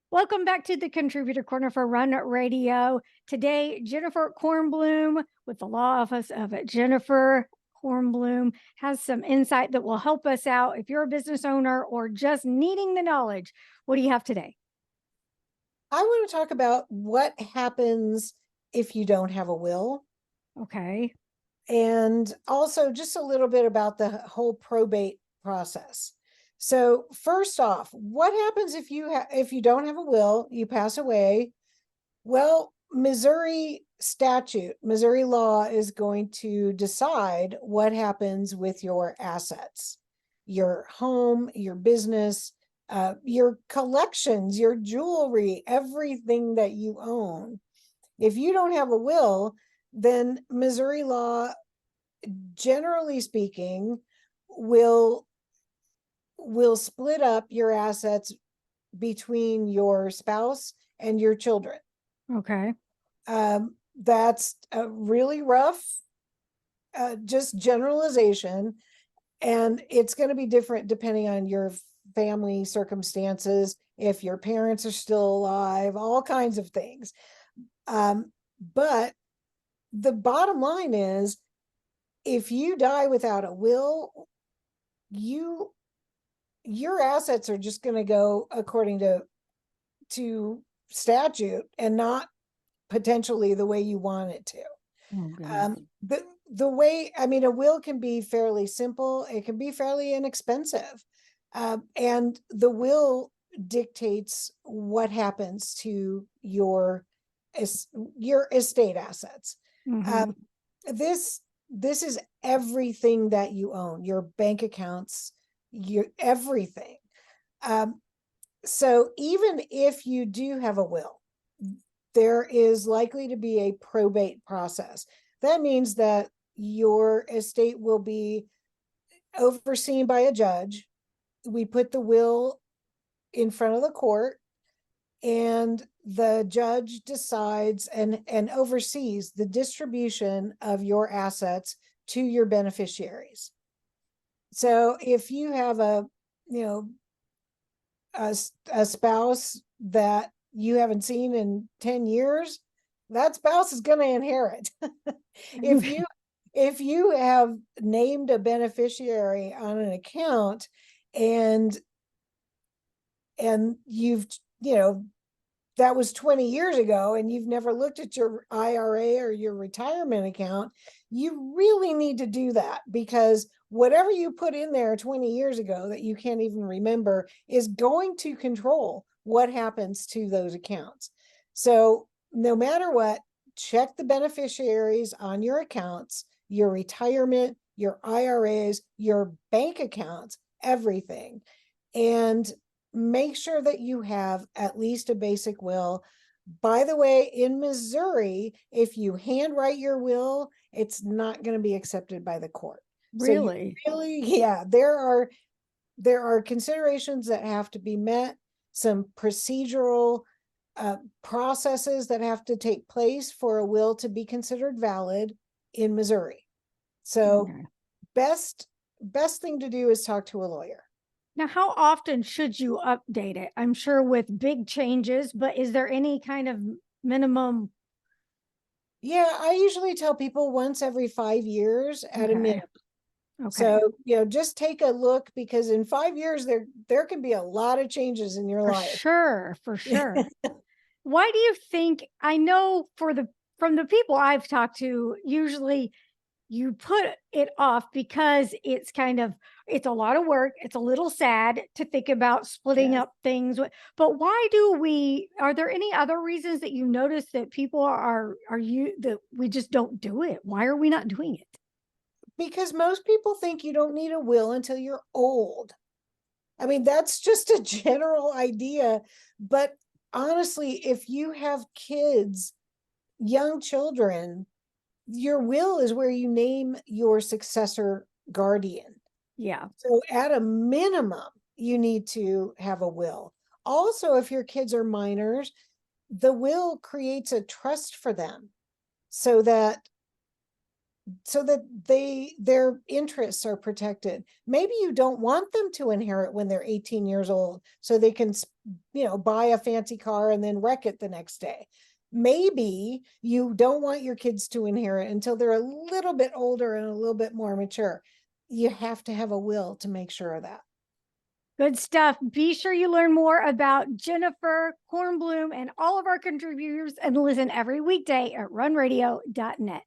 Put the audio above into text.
Welcome back to the Contributor Corner for Run Radio. Today, Jennifer Kornblum with the Law Office of Jennifer Kornblum has some insight that will help us out if you're a business owner or just needing the knowledge. What do you have today? I want to talk about what happens if you don't have a will, Okay. and also just a little bit about the whole probate process. So, first off, what happens if you don't have a will, you pass away? Well, Missouri law is going to decide what happens with your assets, your home, your business, your collections, your jewelry, everything that you own. If you don't have a will, then Missouri law, generally speaking, will split up your assets between your spouse and your children. Okay. That's a really rough, just generalization, and it's going to be different depending on your family circumstances, if your parents are still alive, all kinds of things. But the bottom line is, if you die without a will, your assets are just going to go according to statute and not potentially the way you want it to. Oh, goodness. The way, I mean, a will can be fairly simple, it can be fairly inexpensive. And the will dictates what happens to your estate assets. Mhm. This is everything that you own, your bank accounts, your everything. So even if you do have a will, there is likely to be a probate process. That means that your estate will be overseen by a judge. We put the will in front of the court, and the judge decides and oversees the distribution of your assets to your beneficiaries. So if you have a spouse that you haven't seen in 10 years, that spouse is going to inherit. if you if you have named a beneficiary on an account, and you've, that was 20 years ago, and you've never looked at your IRA or your retirement account, you really need to do that, because whatever you put in there 20 years ago that you can't even remember is going to control what happens to those accounts. So no matter what, check the beneficiaries on your accounts, your retirement, your IRAs, your bank accounts, everything. And make sure that you have at least a basic will. By the way, in Missouri, if you handwrite your will, it's not going to be accepted by the court. So you Really? really, yeah, there are considerations that have to be met, some procedural processes that have to take place for a will to be considered valid in Missouri. So Okay. best thing to do is talk to a lawyer. Now, how often should you update it? I'm sure with big changes, but is there any kind of minimum? Yeah, I usually tell people once every 5 years at a Okay. minimum. Okay. So, just take a look, because in 5 years there can be a lot of changes in your For life. sure. For sure. Why do you think, I know from the people I've talked to, usually you put it off because it's a lot of work. It's a little sad to think about splitting Yes. up things. But are there any other reasons that you notice that people that we just don't do it? Why are we not doing it? Because most people think you don't need a will until you're old. I mean, that's just a general idea. But honestly, if you have kids, young children, your will is where you name your successor guardian. Yeah. So at a minimum, you need to have a will. Also, if your kids are minors, the will creates a trust for them, so that so that their interests are protected. Maybe you don't want them to inherit when they're 18 years old so they can, buy a fancy car and then wreck it the next day. Maybe you don't want your kids to inherit until they're a little bit older and a little bit more mature. You have to have a will to make sure of that. Good stuff. Be sure you learn more about Jennifer Kornblum and all of our contributors and listen every weekday at runradio.net.